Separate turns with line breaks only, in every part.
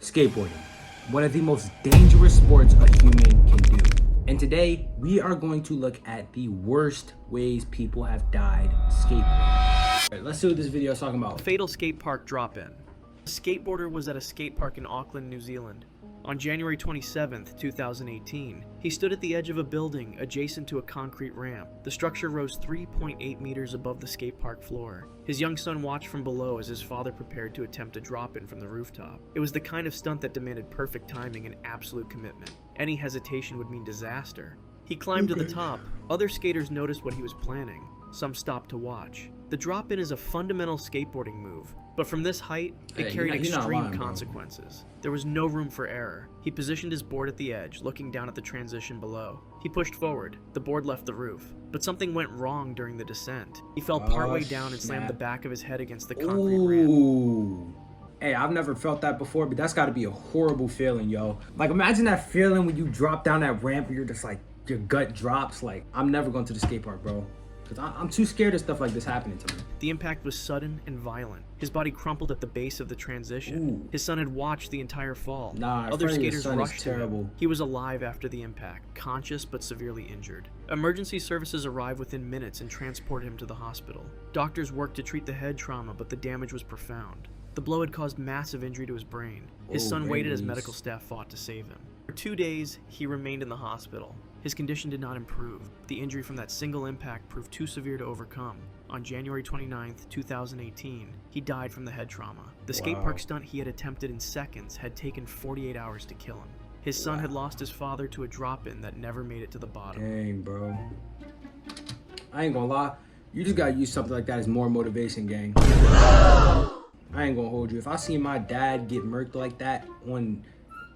Skateboarding, one of the most dangerous sports a human can do. And today, we are going to look at the worst ways people have died skateboarding. Right, let's see what this video is talking about.
Fatal skate park drop-in. A skateboarder was at a skate park in Auckland, New Zealand. On January 27, 2018, he stood at the edge of a building adjacent to a concrete ramp. The structure rose 3.8 meters above the skate park floor. His young son watched from below as his father prepared to attempt a drop-in from the rooftop. It was the kind of stunt that demanded perfect timing and absolute commitment. Any hesitation would mean disaster. He climbed to the top. Other skaters noticed what he was planning. Some stopped to watch. The drop-in is a fundamental skateboarding move, but from this height, it carried extreme consequences. There was no room for error. He positioned his board at the edge, looking down at the transition below. He pushed forward. The board left the roof, but something went wrong during the descent. He fell partway down and slammed the back of his head against the concrete ramp.
Hey, I've never felt that before, but that's got to be a horrible feeling, yo. Like, imagine that feeling when you drop down that ramp and you're just like, your gut drops. Like, I'm never going to the skate park, bro. I'm too scared of stuff like this happening to me.
The impact was sudden and violent. His body crumpled at the base of the transition.
Ooh.
His son had watched the entire fall.
Nah,
other skaters rushed
to him.
He was alive after the impact, conscious but severely injured. Emergency services arrived within minutes and transported him to the hospital. Doctors worked to treat the head trauma, but the damage was profound. The blow had caused massive injury to his brain. His son waited as medical staff fought to save him. For 2 days, he remained in the hospital. His condition did not improve. The injury from that single impact proved too severe to overcome. On January 29, 2018, he died from the head trauma. The skate park stunt he had attempted in seconds had taken 48 hours to kill him. His son had lost his father to a drop-in that never made it to the bottom.
Dang, bro. I ain't gonna lie. You just gotta use something like that as more motivation, gang. I ain't gonna hold you. If I see my dad get murked like that on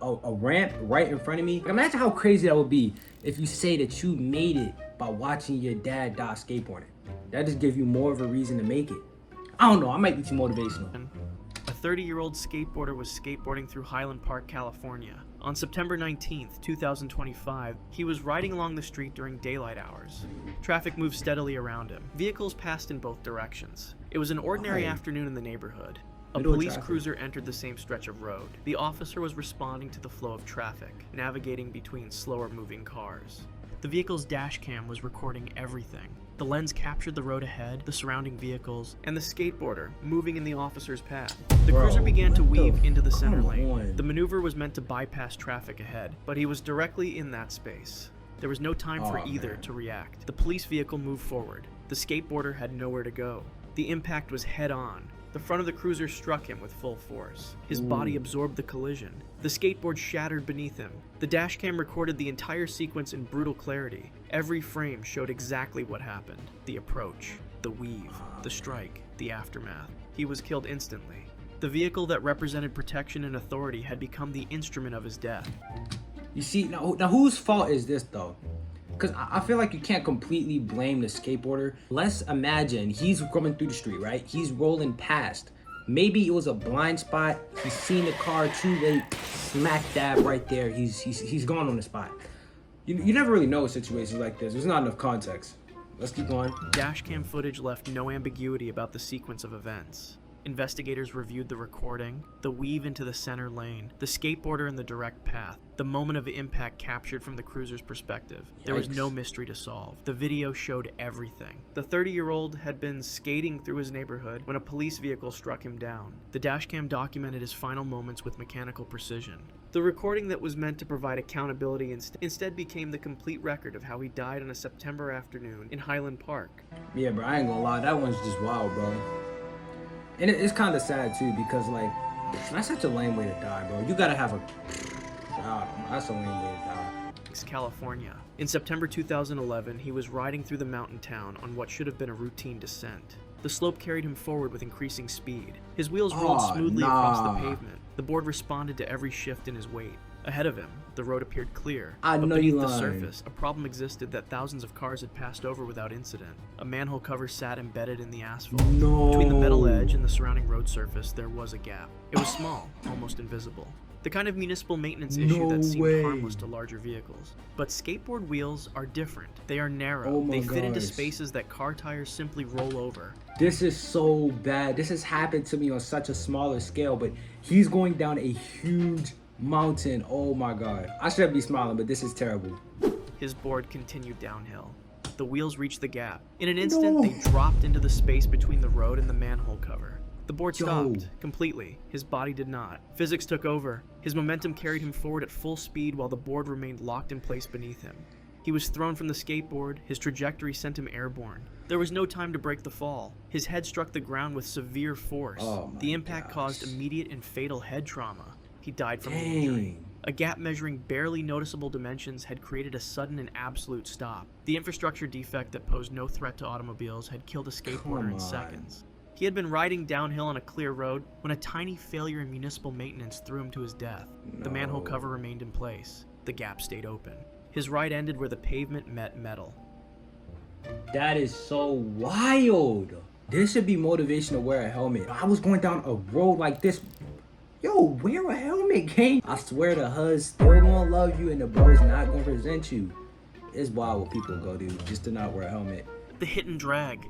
a ramp right in front of me, imagine how crazy that would be if you say that you made it by watching your dad die skateboarding. That just gives you more of a reason to make it. I don't know, I might be too motivational.
A 30-year-old skateboarder was skateboarding through Highland Park, California. On September 19, 2025, he was riding along the street during daylight hours. Traffic moved steadily around him. Vehicles passed in both directions. It was an ordinary afternoon in the neighborhood. A police cruiser entered the same stretch of road. The officer was responding to the flow of traffic, navigating between slower-moving cars. The vehicle's dash cam was recording everything. The lens captured the road ahead, the surrounding vehicles, and the skateboarder moving in the officer's path. The cruiser began to weave into the center lane. The maneuver was meant to bypass traffic ahead, but he was directly in that space. There was no time for either to react. The police vehicle moved forward. The skateboarder had nowhere to go. The impact was head-on. The front of the cruiser struck him with full force. His body absorbed the collision. The skateboard shattered beneath him. The dashcam recorded the entire sequence in brutal clarity. Every frame showed exactly what happened. The approach, the weave, the strike, the aftermath. He was killed instantly. The vehicle that represented protection and authority had become the instrument of his death.
You see, now whose fault is this though? Because I feel like you can't completely blame the skateboarder. Let's imagine he's coming through the street, right? He's rolling past. Maybe it was a blind spot. He's seen the car too late. Smack dab right there. He's gone on the spot. You never really know situations like this. There's not enough context. Let's keep going.
Dashcam footage left no ambiguity about the sequence of events. Investigators reviewed the recording, the weave into the center lane, the skateboarder in the direct path, the moment of impact captured from the cruiser's perspective. There was no mystery to solve. The video showed everything. The 30-year-old had been skating through his neighborhood when a police vehicle struck him down. The dashcam documented his final moments with mechanical precision. The recording that was meant to provide accountability instead became the complete record of how he died on a September afternoon in Highland Park.
Yeah, bro, I ain't gonna lie. That one's just wild, bro. And it's kind of sad too, because like, that's such a lame way to die, bro. You gotta have a that's a lame way to die.
California. In September 2011, he was riding through the mountain town on what should have been a routine descent. The slope carried him forward with increasing speed. His wheels rolled smoothly across the pavement. The board responded to every shift in his weight. Ahead of him, the road appeared clear, but beneath the surface, a problem existed that thousands of cars had passed over without incident. A manhole cover sat embedded in the asphalt. Between the metal edge and the surrounding road surface, there was a gap. It was small, almost invisible. the kind of municipal maintenance issue that seemed
way.
harmless to larger vehicles. But skateboard wheels are different. They are narrow.
Oh my
they fit into
gosh.
spaces that car tires simply roll over.
This is so bad. This has happened to me on such a smaller scale, but he's going down a huge mountain. Oh my God. I shouldn't be smiling, but this is terrible.
His board continued downhill. The wheels reached the gap. In an instant, they dropped into the space between the road and the manhole cover. The board stopped completely. His body did not. Physics took over. His momentum carried him forward at full speed while the board remained locked in place beneath him. He was thrown from the skateboard. His trajectory sent him airborne. There was no time to break the fall. His head struck the ground with severe force. The impact caused immediate and fatal head trauma. He died from the injury. A gap measuring barely noticeable dimensions had created a sudden and absolute stop. The infrastructure defect that posed no threat to automobiles had killed a skateboarder in seconds. He had been riding downhill on a clear road when a tiny failure in municipal maintenance threw him to his death. The manhole cover remained in place. The gap stayed open. His ride ended where the pavement met metal.
That is so wild. This should be motivation to wear a helmet. I was going down a road like this. Yo, wear a helmet, gang. I swear the HUD's still gonna love you and the bro's not gonna present you. It's wild what people go do just to not wear a helmet.
The hit and drag.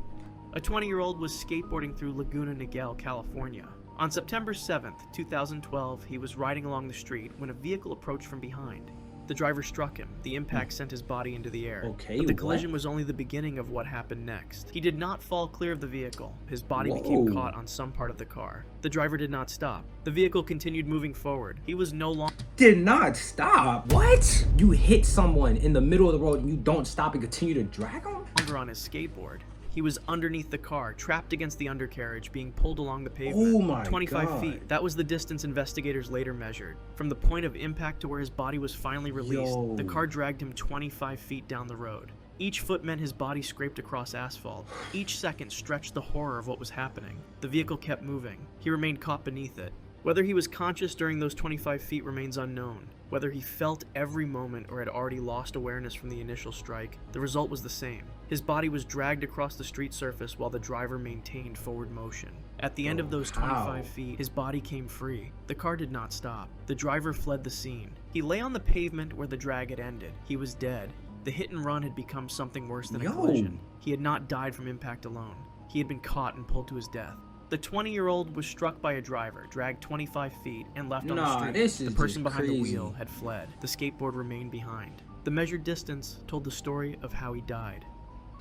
A 20-year-old was skateboarding through Laguna Niguel, California. On September 7th, 2012, he was riding along the street when a vehicle approached from behind. The driver struck him. The impact sent his body into the air. But the collision was only the beginning of what happened next. He did not fall clear of the vehicle. His body became caught on some part of the car. The driver did not stop. The vehicle continued moving forward. He was no longer...
Did not stop? What? You hit someone in the middle of the road and you don't stop and continue to drag them?
on his skateboard. He was underneath the car, trapped against the undercarriage, being pulled along the pavement.
Oh my
25
God.
feet. That was the distance investigators later measured. From the point of impact to where his body was finally released, the car dragged him 25 feet down the road. Each foot meant his body scraped across asphalt. Each second stretched the horror of what was happening. The vehicle kept moving. He remained caught beneath it. Whether he was conscious during those 25 feet remains unknown. Whether he felt every moment or had already lost awareness from the initial strike, the result was the same. His body was dragged across the street surface while the driver maintained forward motion. At the end of those 25 feet, his body came free. The car did not stop. The driver fled the scene. He lay on the pavement where the drag had ended. He was dead. The hit and run had become something worse than a collision. He had not died from impact alone. He had been caught and pulled to his death. The 20-year-old was struck by a driver, dragged 25 feet, and left on the street. The person behind the wheel had fled. The skateboard remained behind. The measured distance told the story of how he died.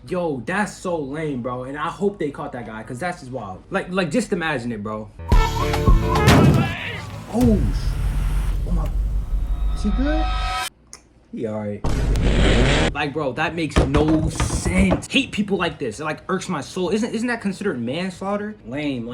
Yo, that's so lame, bro. And I hope they caught that guy, because that's just wild. Like, just imagine it, bro. Oh my. Is he good? He alright. Like, bro, that makes no sense. Hate people like this. It like irks my soul. Isn't that considered manslaughter? Lame.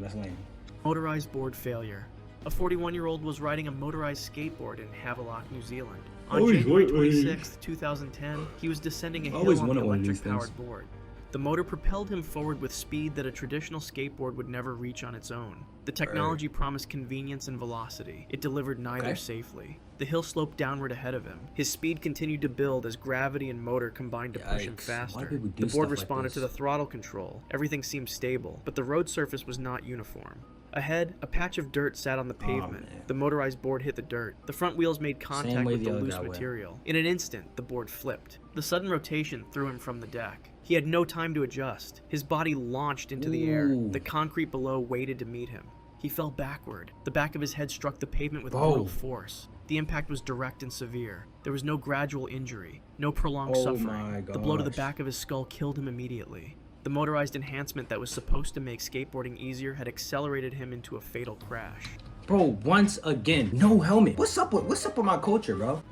That's lame.
Motorized board failure. A 41-year-old was riding a motorized skateboard in Havelock, New Zealand. On January 26, 2010, he was descending a hill on the electric-powered board. The motor propelled him forward with speed that a traditional skateboard would never reach on its own. The technology promised convenience and velocity. It delivered neither safely. The hill sloped downward ahead of him. His speed continued to build as gravity and motor combined to push him faster. The board responded to the throttle control. Everything seemed stable, but the road surface was not uniform. Ahead, a patch of dirt sat on the pavement. The motorized board hit the dirt. The front wheels made contact with the loose material. In an instant, the board flipped. The sudden rotation threw him from the deck. He had no time to adjust. His body launched into the air. The concrete below waited to meet him. He fell backward. The back of his head struck the pavement with brutal force. The impact was direct and severe. There was no gradual injury, no prolonged suffering. The blow to the back of his skull killed him immediately. The motorized enhancement that was supposed to make skateboarding easier had accelerated him into a fatal crash.
Bro, once again, no helmet. What's up with my culture, bro?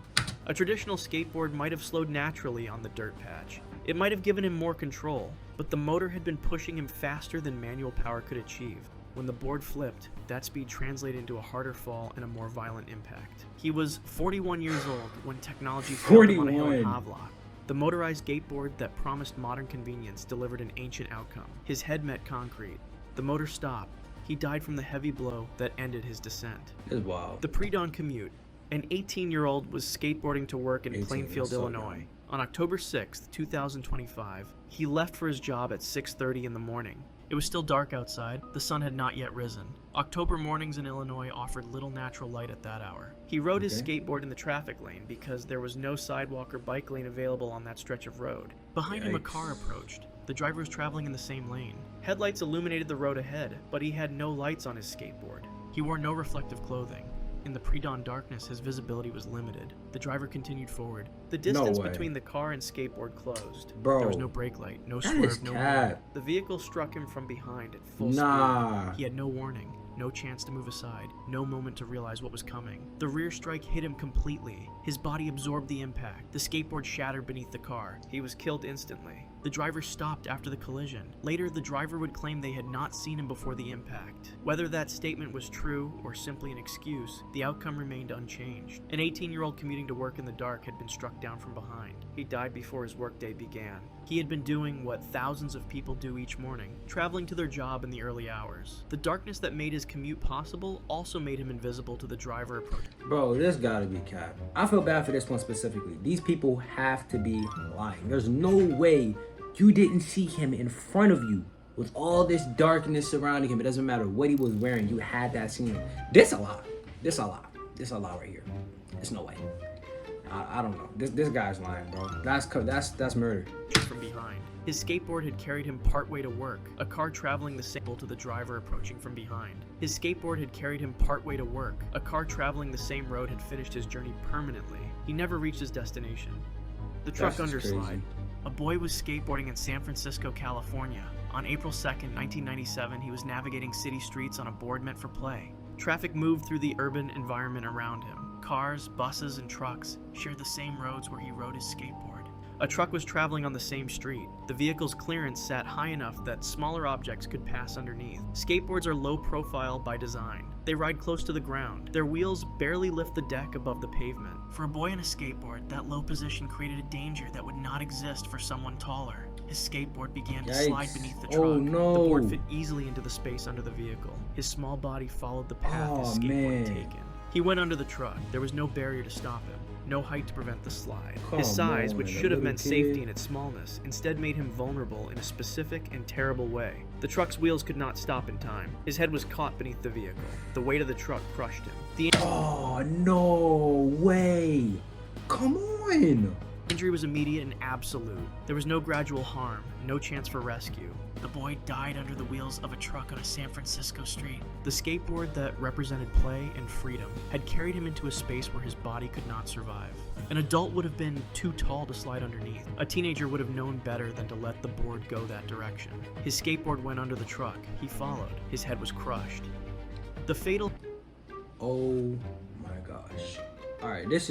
A traditional skateboard might have slowed naturally on the dirt patch. It might have given him more control, but the motor had been pushing him faster than manual power could achieve. When the board flipped, that speed translated into a harder fall and a more violent impact. He was 41 years old when technology failed him on a hill in Havelock. The motorized skateboard that promised modern convenience delivered an ancient outcome. His head met concrete. The motor stopped. He died from the heavy blow that ended his descent.
That's wild.
The pre-dawn commute. An 18-year-old was skateboarding to work in Plainfield, Illinois. On October 6, 2025, he left for his job at 6:30 in the morning. It was still dark outside. The sun had not yet risen. October mornings in Illinois offered little natural light at that hour. He rode his skateboard in the traffic lane because there was no sidewalk or bike lane available on that stretch of road. Behind him, a car approached. The driver was traveling in the same lane. Headlights illuminated the road ahead, but he had no lights on his skateboard. He wore no reflective clothing. In the pre-dawn darkness, his visibility was limited. The driver continued forward. The distance between the car and skateboard closed.
Bro,
there was no brake light, no swerve, no warning. The vehicle struck him from behind at full speed. He had no warning, no chance to move aside, no moment to realize what was coming. The rear strike hit him completely. His body absorbed the impact. The skateboard shattered beneath the car. He was killed instantly. The driver stopped after the collision. Later, the driver would claim they had not seen him before the impact. Whether that statement was true or simply an excuse, the outcome remained unchanged. An 18-year-old commuting to work in the dark had been struck down from behind. He died before his workday began. He had been doing what thousands of people do each morning, traveling to their job in the early hours. The darkness that made his commute possible also made him invisible to the driver approaching.
Bro, this gotta be cap. I feel bad for this one specifically. These people have to be lying. There's no way you didn't see him in front of you with all this darkness surrounding him. It doesn't matter what he was wearing. You had that scene. This a lot. This a lot. This a lot right here. There's no way. I don't know. This guy's lying, bro. That's murder.
From behind. His skateboard had carried him partway to work, a car traveling the same to the driver approaching from behind. His skateboard had carried him partway to work, a car traveling the same road had finished his journey permanently. He never reached his destination. The truck underslide. Crazy. A boy was skateboarding in San Francisco, California. On April 2nd, 1997, he was navigating city streets on a board meant for play. Traffic moved through the urban environment around him. Cars, buses, and trucks shared the same roads where he rode his skateboard. A truck was traveling on the same street. The vehicle's clearance sat high enough that smaller objects could pass underneath. Skateboards are low profile by design. They ride close to the ground. Their wheels barely lift the deck above the pavement. For a boy on a skateboard, that low position created a danger that would not exist for someone taller. His skateboard began to slide beneath the truck.
Oh, no.
The board fit easily into the space under the vehicle. His small body followed the path his skateboard had taken. He went under the truck. There was no barrier to stop him. No height to prevent the slide. His size, which should have meant safety in its smallness, instead made him vulnerable in a specific and terrible way. The truck's wheels could not stop in time. His head was caught beneath the vehicle. The weight of the truck crushed him.
Oh, no way. Come on.
Injury was immediate and absolute. There was no gradual harm, no chance for rescue. The boy died under the wheels of a truck on a San Francisco street. The skateboard that represented play and freedom had carried him into a space where his body could not survive. An adult would have been too tall to slide underneath. A teenager would have known better than to let the board go that direction. His skateboard went under the truck. He followed. His head was crushed. The fatal...
Oh my gosh. Alright, this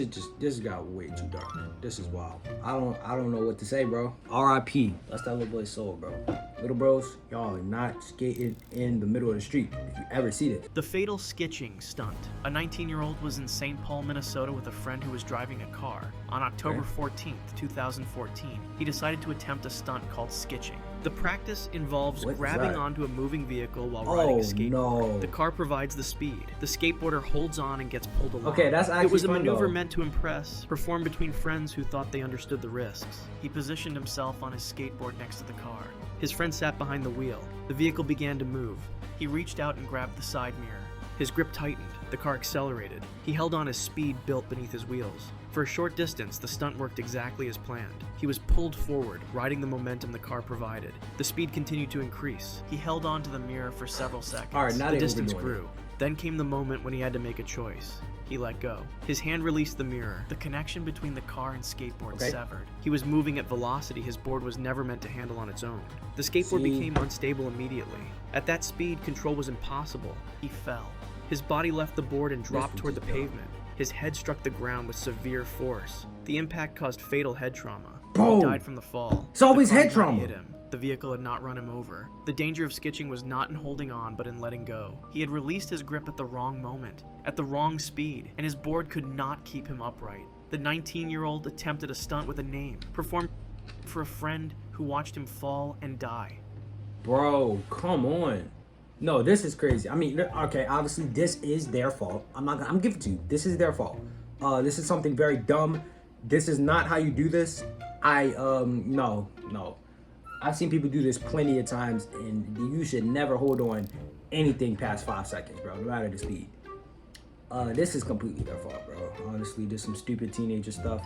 got way too dark. This is wild. I don't know what to say, bro. R.I.P. That's that little boy's soul, bro. Little bros, y'all are not skating in the middle of the street if you ever see it.
The fatal skitching stunt. A 19-year-old was in St. Paul, Minnesota with a friend who was driving a car. On October 14th, 2014, he decided to attempt a stunt called skitching. The practice involves grabbing onto a moving vehicle while riding a skateboard. No. The car provides the speed. The skateboarder holds on and gets pulled along.
Okay, that's actually
It was a maneuver meant to impress, performed between friends who thought they understood the risks. He positioned himself on his skateboard next to the car. His friend sat behind the wheel. The vehicle began to move. He reached out and grabbed the side mirror. His grip tightened. The car accelerated. He held on as speed built beneath his wheels. For a short distance, the stunt worked exactly as planned. He was pulled forward, riding the momentum the car provided. The speed continued to increase. He held on to the mirror for several seconds.
All right, now
the distance grew. Then came the moment when he had to make a choice. He let go. His hand released the mirror. The connection between the car and skateboard severed. He was moving at velocity his board was never meant to handle on its own. The skateboard became unstable immediately. At that speed, control was impossible. He fell. His body left the board and dropped toward the pavement. His head struck the ground with severe force. The impact caused fatal head trauma.
Bro,
he died from the fall.
It's always head trauma.
Hit him. The vehicle had not run him over. The danger of skitching was not in holding on, but in letting go. He had released his grip at the wrong moment, at the wrong speed, and his board could not keep him upright. The 19-year-old attempted a stunt with a name, performed for a friend who watched him fall and die.
Bro, come on. No, this is crazy. I mean, okay, obviously this is their fault. I'm giving it to you. This is their fault. This is something very dumb. This is not how you do this. No. I've seen people do this plenty of times, and you should never hold on anything past 5 seconds, bro, no matter the speed. This is completely their fault, bro. Honestly, just some stupid teenager stuff.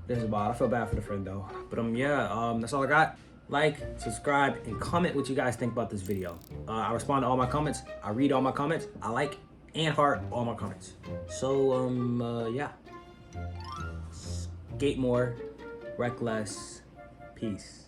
This is wild. I feel bad for the friend though. But yeah, that's all I got. Like, subscribe, and comment what you guys think about this video. I respond to all my comments. I read all my comments. I like and heart all my comments. So yeah. Skate more, wreck less. Peace.